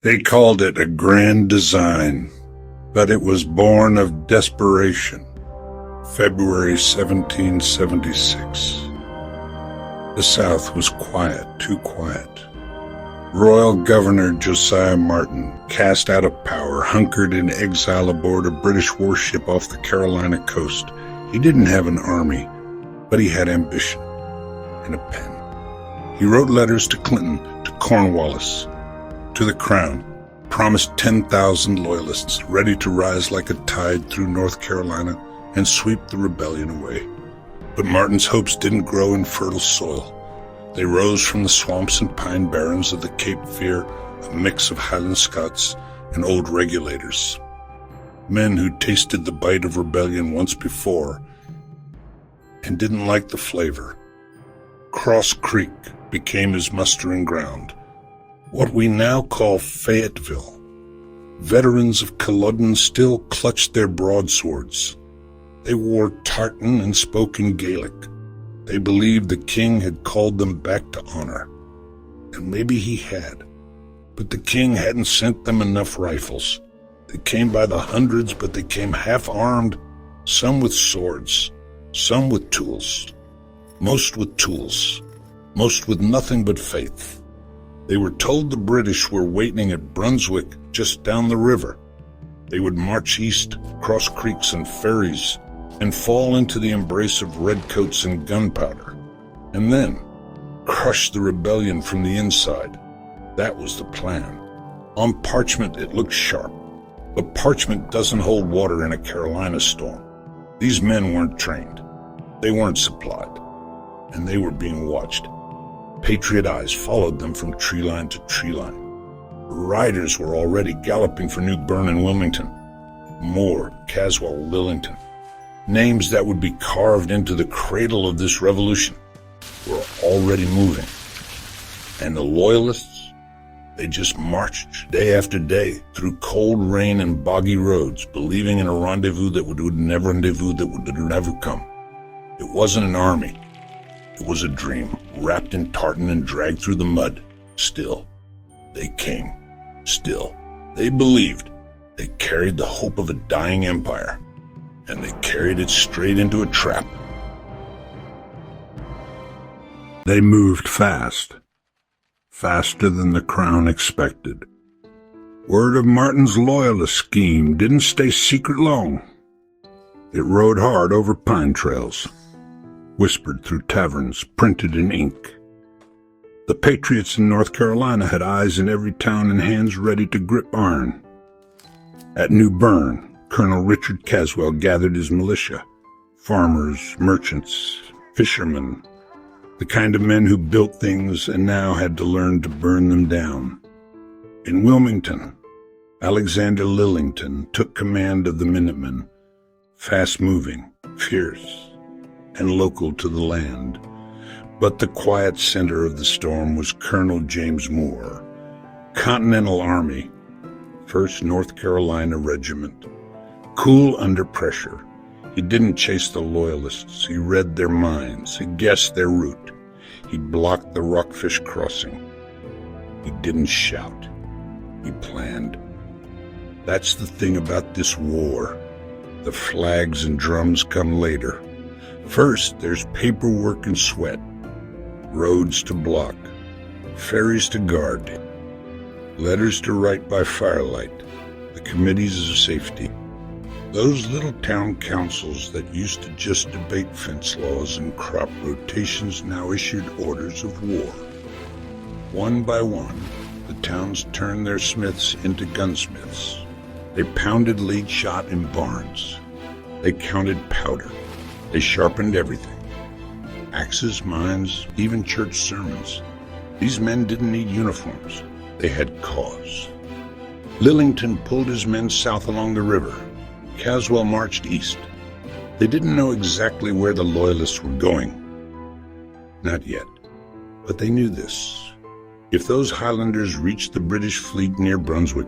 They called it a grand design, but it was born of desperation. February 1776. The South was quiet, too quiet. Royal Governor Josiah Martin, cast out of power, hunkered in exile aboard a British warship off the Carolina coast. He didn't have an army, but he had ambition and a pen. He wrote letters to Clinton, to Cornwallis, to the Crown, promised 10,000 Loyalists ready to rise like a tide through North Carolina and sweep the rebellion away. But Martin's hopes didn't grow in fertile soil. They rose from the swamps and pine barrens of the Cape Fear, a mix of Highland Scots and old regulators. Men who tasted the bite of rebellion once before and didn't like the flavor. Cross Creek became his mustering ground, what we now call Fayetteville. Veterans of Culloden still clutched their broadswords. They wore tartan and spoke in Gaelic. They believed the king had called them back to honor. And maybe he had. But the king hadn't sent them enough rifles. They came by the hundreds, but they came half-armed, some with swords, some with tools. Most with tools. Most with nothing but faith. They were told the British were waiting at Brunswick just down the river. They would march east, cross creeks and ferries, and fall into the embrace of redcoats and gunpowder, and then crush the rebellion from the inside. That was the plan. On parchment it looked sharp, but parchment doesn't hold water in a Carolina storm. These men weren't trained. They weren't supplied, and they were being watched. Patriot eyes followed them from tree line to tree line. Riders were already galloping for New Bern and Wilmington. Moore, Caswell, Lillington. Names that would be carved into the cradle of this revolution were already moving. And the Loyalists, they just marched day after day through cold rain and boggy roads, believing in a rendezvous that would never come. It wasn't an army. It was a dream, wrapped in tartan and dragged through the mud. Still, they came. Still, they believed. They carried the hope of a dying empire. And they carried it straight into a trap. They moved fast, faster than the Crown expected. Word of Martin's Loyalist scheme didn't stay secret long. It rode hard over pine trails, whispered through taverns, printed in ink. The Patriots in North Carolina had eyes in every town and hands ready to grip iron. At New Bern, Colonel Richard Caswell gathered his militia, farmers, merchants, fishermen, the kind of men who built things and now had to learn to burn them down. In Wilmington, Alexander Lillington took command of the Minutemen, fast-moving, fierce, and local to the land. But the quiet center of the storm was Colonel James Moore, Continental Army, 1st North Carolina Regiment. Cool under pressure, he didn't chase the Loyalists. He read their minds. He guessed their route. He blocked the Rockfish crossing. He didn't shout. He planned. That's the thing about this war. The flags and drums come later. First, there's paperwork and sweat. Roads to block. Ferries to guard. Letters to write by firelight. The committees of safety. Those little town councils that used to just debate fence laws and crop rotations now issued orders of war. One by one, the towns turned their smiths into gunsmiths. They pounded lead shot in barns. They counted powder. They sharpened everything. Axes, mines, even church sermons. These men didn't need uniforms. They had cause. Lillington pulled his men south along the river. Caswell marched east. They didn't know exactly where the Loyalists were going. Not yet. But they knew this. If those Highlanders reached the British fleet near Brunswick,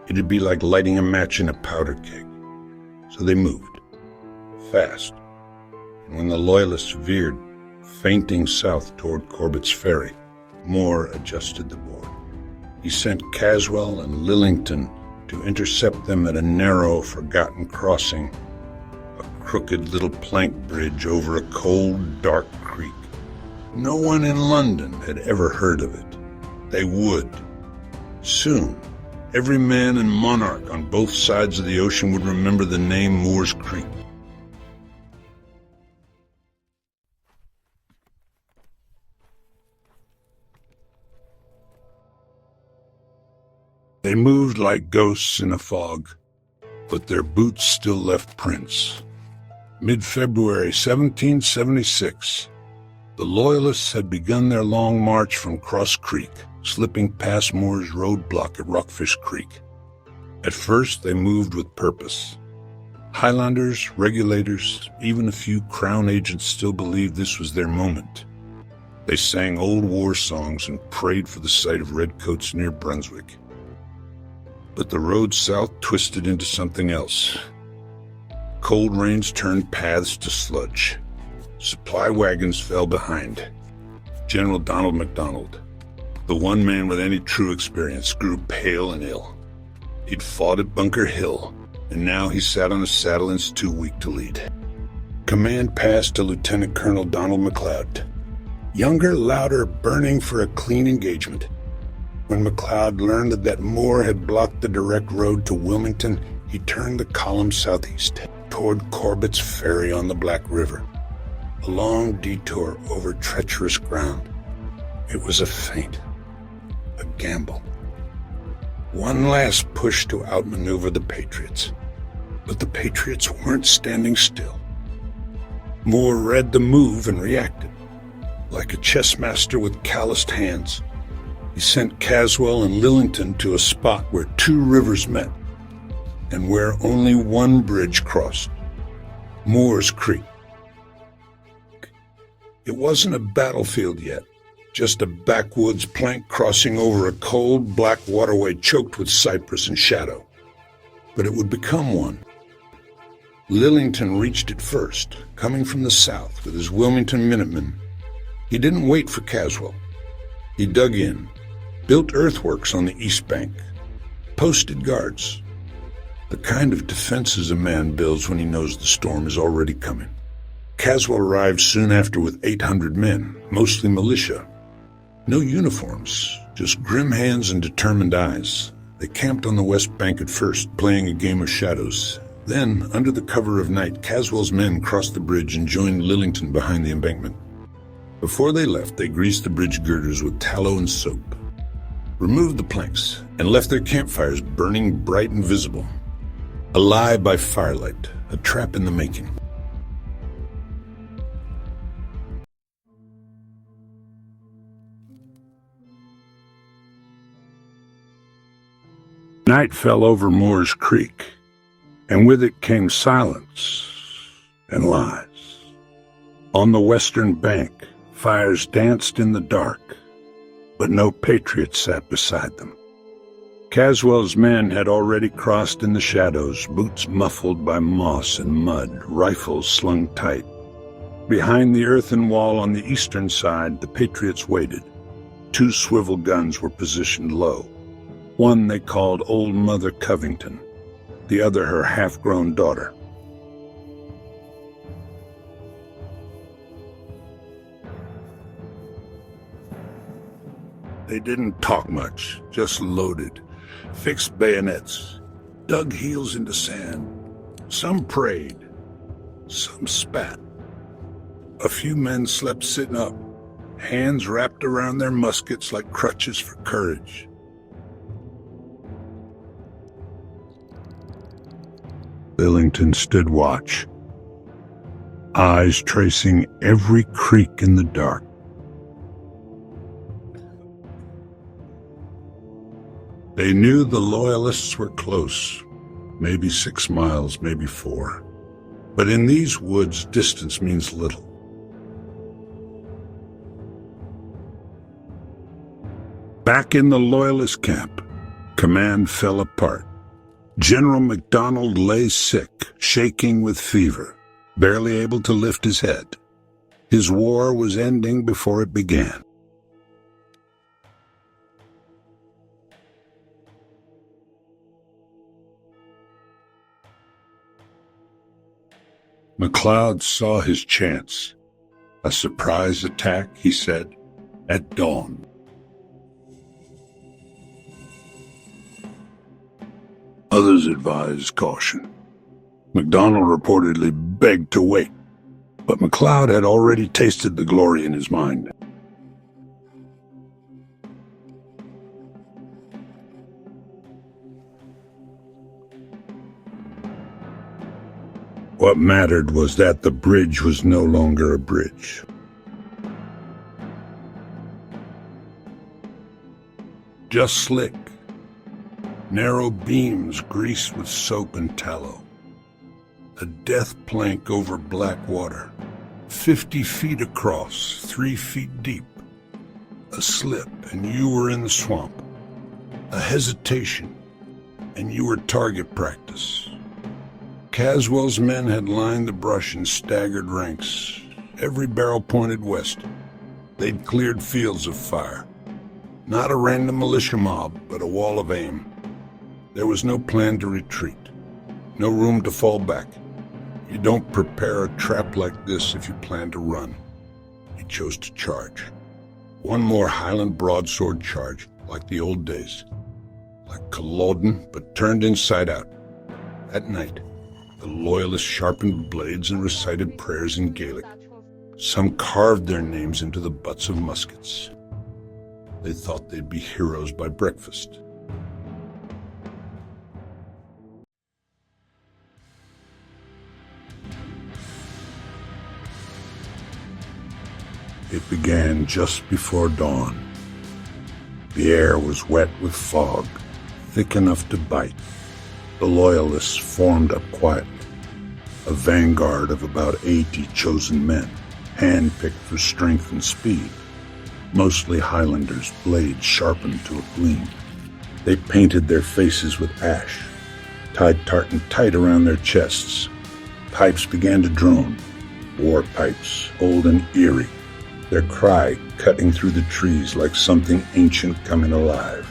it'd be like lighting a match in a powder keg. So they moved. Fast. And when the Loyalists veered, fainting south toward Corbett's Ferry, Moore adjusted the board. He sent Caswell and Lillington to intercept them at a narrow, forgotten crossing, a crooked little plank bridge over a cold, dark creek. No one in London had ever heard of it. They would. Soon, every man and monarch on both sides of the ocean would remember the name Moores Creek. They moved like ghosts in a fog, but their boots still left prints. Mid-February 1776, the Loyalists had begun their long march from Cross Creek, slipping past Moore's roadblock at Rockfish Creek. At first, they moved with purpose. Highlanders, regulators, even a few Crown agents still believed this was their moment. They sang old war songs and prayed for the sight of redcoats near Brunswick. But the road south twisted into something else. Cold rains turned paths to sludge. Supply wagons fell behind. General Donald MacDonald, the one man with any true experience, grew pale and ill. He'd fought at Bunker Hill, and now he sat on a saddle and was too weak to lead. Command passed to Lieutenant Colonel Donald MacLeod. Younger, louder, burning for a clean engagement. When MacLeod learned that Moore had blocked the direct road to Wilmington, he turned the column southeast, toward Corbett's Ferry on the Black River. A long detour over treacherous ground. It was a feint, a gamble. One last push to outmaneuver the Patriots. But the Patriots weren't standing still. Moore read the move and reacted. Like a chess master with calloused hands, he sent Caswell and Lillington to a spot where two rivers met, and where only one bridge crossed, Moore's Creek. It wasn't a battlefield yet, just a backwoods plank crossing over a cold, black waterway choked with cypress and shadow. But it would become one. Lillington reached it first, coming from the south with his Wilmington Minutemen. He didn't wait for Caswell. He dug in, built earthworks on the east bank, posted guards. The kind of defenses a man builds when he knows the storm is already coming. Caswell arrived soon after with 800 men, mostly militia. No uniforms, just grim hands and determined eyes. They camped on the west bank at first, playing a game of shadows. Then, under the cover of night, Caswell's men crossed the bridge and joined Lillington behind the embankment. Before they left, they greased the bridge girders with tallow and soap, removed the planks, and left their campfires burning bright and visible. A lie by firelight, a trap in the making. Night fell over Moore's Creek, and with it came silence and lies. On the western bank, fires danced in the dark, but no Patriot sat beside them. Caswell's men had already crossed in the shadows, boots muffled by moss and mud, rifles slung tight. Behind the earthen wall on the eastern side, the Patriots waited. Two swivel guns were positioned low. One they called Old Mother Covington, the other her half-grown daughter. They didn't talk much, just loaded, fixed bayonets, dug heels into sand. Some prayed, some spat. A few men slept sitting up, hands wrapped around their muskets like crutches for courage. Lillington stood watch, eyes tracing every creek in the dark. They knew the Loyalists were close, maybe 6 miles, maybe 4. But in these woods, distance means little. Back in the Loyalist camp, command fell apart. General MacDonald lay sick, shaking with fever, barely able to lift his head. His war was ending before it began. MacLeod saw his chance. A surprise attack, he said, at dawn. Others advised caution. MacDonald reportedly begged to wait, but MacLeod had already tasted the glory in his mind. What mattered was that the bridge was no longer a bridge. Just slick, narrow beams greased with soap and tallow. A death plank over black water, 50 feet across, 3 feet deep. A slip, and you were in the swamp. A hesitation, and you were target practice. Caswell's men had lined the brush in staggered ranks, every barrel pointed west. They'd cleared fields of fire. Not a random militia mob, but a wall of aim. There was no plan to retreat, no room to fall back. You don't prepare a trap like this if you plan to run. He chose to charge. One more Highland broadsword charge, like the old days. Like Culloden, but turned inside out. At night, the Loyalists sharpened blades and recited prayers in Gaelic. Some carved their names into the butts of muskets. They thought they'd be heroes by breakfast. It began just before dawn. The air was wet with fog, thick enough to bite. The Loyalists formed up quietly, a vanguard of about 80 chosen men, handpicked for strength and speed. Mostly Highlanders, blades sharpened to a gleam. They painted their faces with ash, tied tartan tight around their chests. Pipes began to drone, war pipes, old and eerie, their cry cutting through the trees like something ancient coming alive.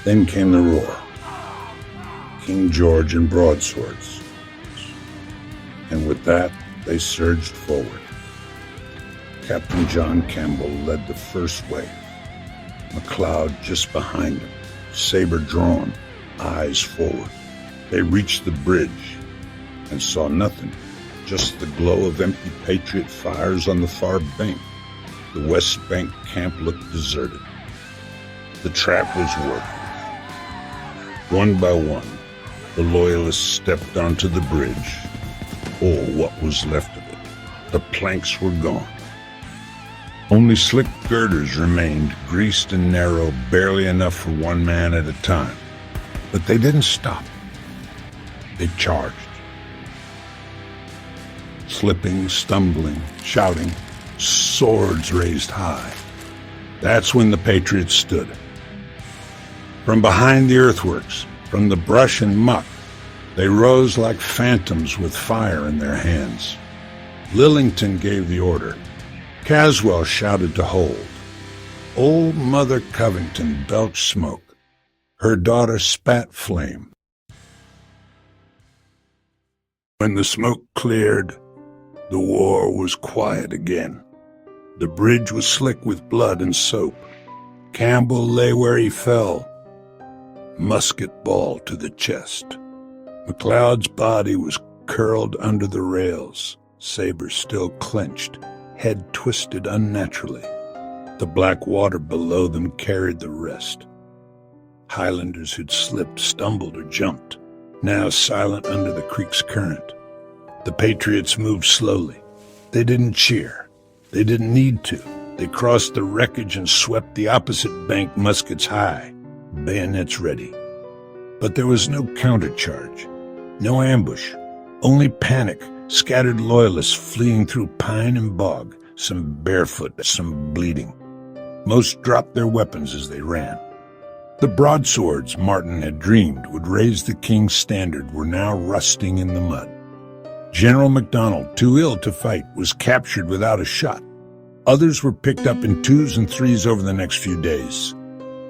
Then came the roar. King George and broadswords. And with that, they surged forward. Captain John Campbell led the first wave. MacLeod just behind him, saber drawn, eyes forward. They reached the bridge and saw nothing, just the glow of empty Patriot fires on the far bank. The West Bank camp looked deserted. The trap was working. One by one, the Loyalists stepped onto the bridge, or what was left of it. The planks were gone. Only slick girders remained, greased and narrow, barely enough for one man at a time. But they didn't stop. They charged. Slipping, stumbling, shouting, swords raised high. That's when the Patriots stood. From behind the earthworks, from the brush and muck, they rose like phantoms with fire in their hands. Lillington gave the order. Caswell shouted to hold. Old Mother Covington belched smoke. Her daughter spat flame. When the smoke cleared, the war was quiet again. The bridge was slick with blood and soap. Campbell lay where he fell, musket ball to the chest. MacLeod's body was curled under the rails, saber still clenched, head twisted unnaturally. The black water below them carried the rest. Highlanders who'd slipped, stumbled, or jumped, now silent under the creek's current. The Patriots moved slowly. They didn't cheer. They didn't need to. They crossed the wreckage and swept the opposite bank, muskets high, bayonets ready. But there was no countercharge, no ambush, only panic, scattered Loyalists fleeing through pine and bog, some barefoot, some bleeding. Most dropped their weapons as they ran. The broadswords Martin had dreamed would raise the king's standard were now rusting in the mud. General MacDonald, too ill to fight, was captured without a shot. Others were picked up in 2s and 3s over the next few days.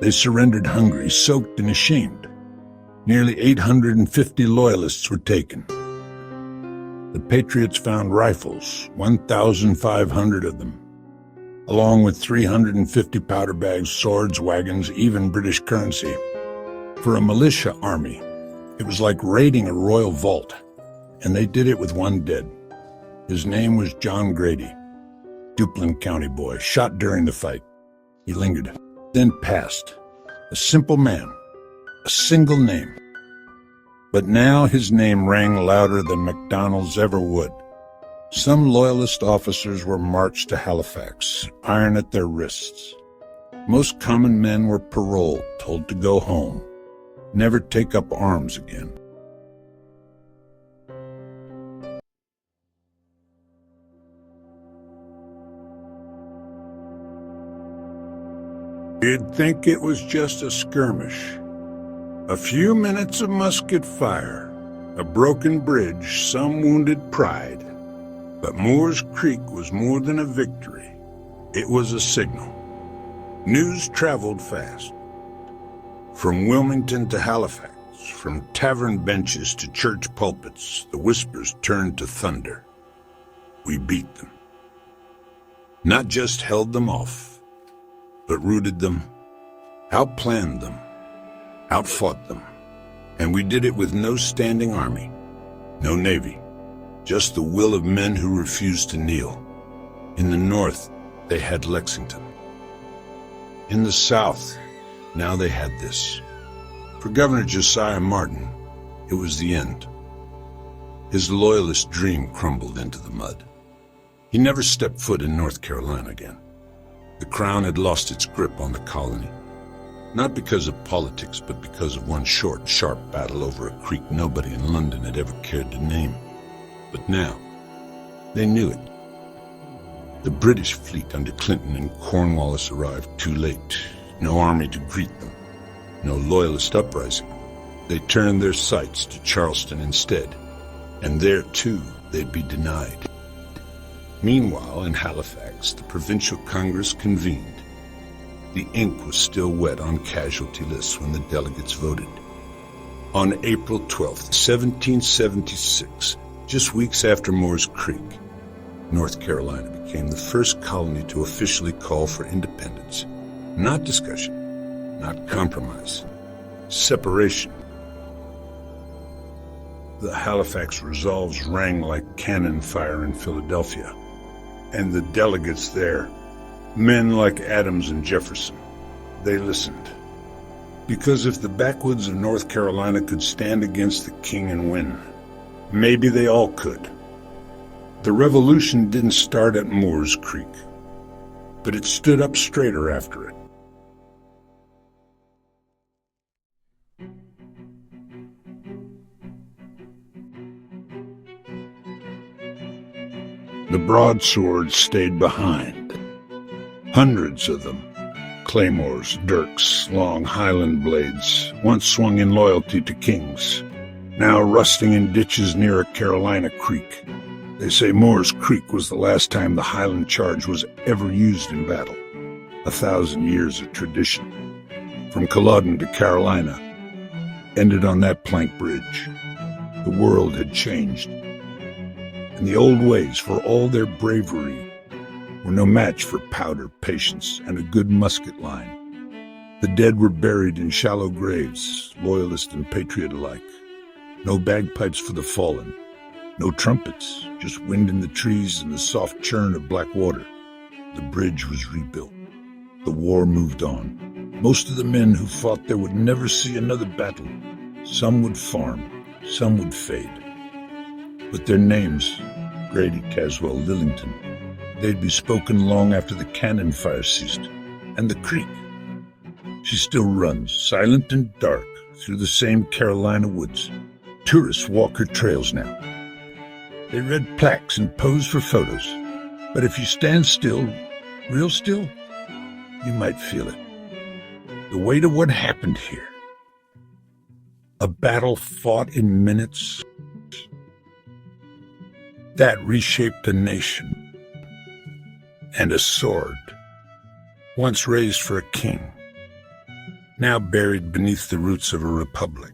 They surrendered hungry, soaked, and ashamed. Nearly 850 Loyalists were taken. The Patriots found rifles, 1,500 of them, along with 350 powder bags, swords, wagons, even British currency. For a militia army, it was like raiding a royal vault, and they did it with one dead. His name was John Grady, Duplin County boy, shot during the fight. He lingered, then passed. A simple man, a single name. But now his name rang louder than MacDonald's ever would. Some Loyalist officers were marched to Halifax, iron at their wrists. Most common men were paroled, told to go home, never take up arms again. You'd think it was just a skirmish. A few minutes of musket fire, a broken bridge, some wounded pride. But Moore's Creek was more than a victory. It was a signal. News traveled fast. From Wilmington to Halifax, from tavern benches to church pulpits, the whispers turned to thunder. We beat them. Not just held them off, but routed them, outplanned them, outfought them. And we did it with no standing army, no navy, just the will of men who refused to kneel. In the North, they had Lexington. In the South, now they had this. For Governor Josiah Martin, it was the end. His Loyalist dream crumbled into the mud. He never stepped foot in North Carolina again. The Crown had lost its grip on the colony. Not because of politics, but because of one short, sharp battle over a creek nobody in London had ever cared to name. But now, they knew it. The British fleet under Clinton and Cornwallis arrived too late. No army to greet them. No Loyalist uprising. They turned their sights to Charleston instead. And there, too, they'd be denied. Meanwhile, in Halifax, the Provincial Congress convened. The ink was still wet on casualty lists when the delegates voted. On April 12th, 1776, just weeks after Moore's Creek, North Carolina became the first colony to officially call for independence. Not discussion, not compromise, separation. The Halifax resolves rang like cannon fire in Philadelphia, and the delegates there, men like Adams and Jefferson, they listened. Because if the backwoods of North Carolina could stand against the king and win, maybe they all could. The revolution didn't start at Moore's Creek, but it stood up straighter after it. The broadswords stayed behind. Hundreds of them. Claymores, dirks, long Highland blades, once swung in loyalty to kings, now rusting in ditches near a Carolina creek. They say Moore's Creek was the last time the Highland charge was ever used in battle. 1,000 years of tradition. From Culloden to Carolina, ended on that plank bridge. The world had changed. And the old ways, for all their bravery, were no match for powder, patience, and a good musket line. The dead were buried in shallow graves, Loyalist and Patriot alike. No bagpipes for the fallen, no trumpets, just wind in the trees and the soft churn of black water. The bridge was rebuilt. The war moved on. Most of the men who fought there would never see another battle. Some would farm, some would fade. But their names, Grady, Caswell, Lillington, they'd be spoken long after the cannon fire ceased. And the creek, she still runs, silent and dark, through the same Carolina woods. Tourists walk her trails now. They read plaques and pose for photos. But if you stand still, real still, you might feel it. The weight of what happened here. A battle fought in minutes. That reshaped a nation. And a sword, once raised for a king, now buried beneath the roots of a republic.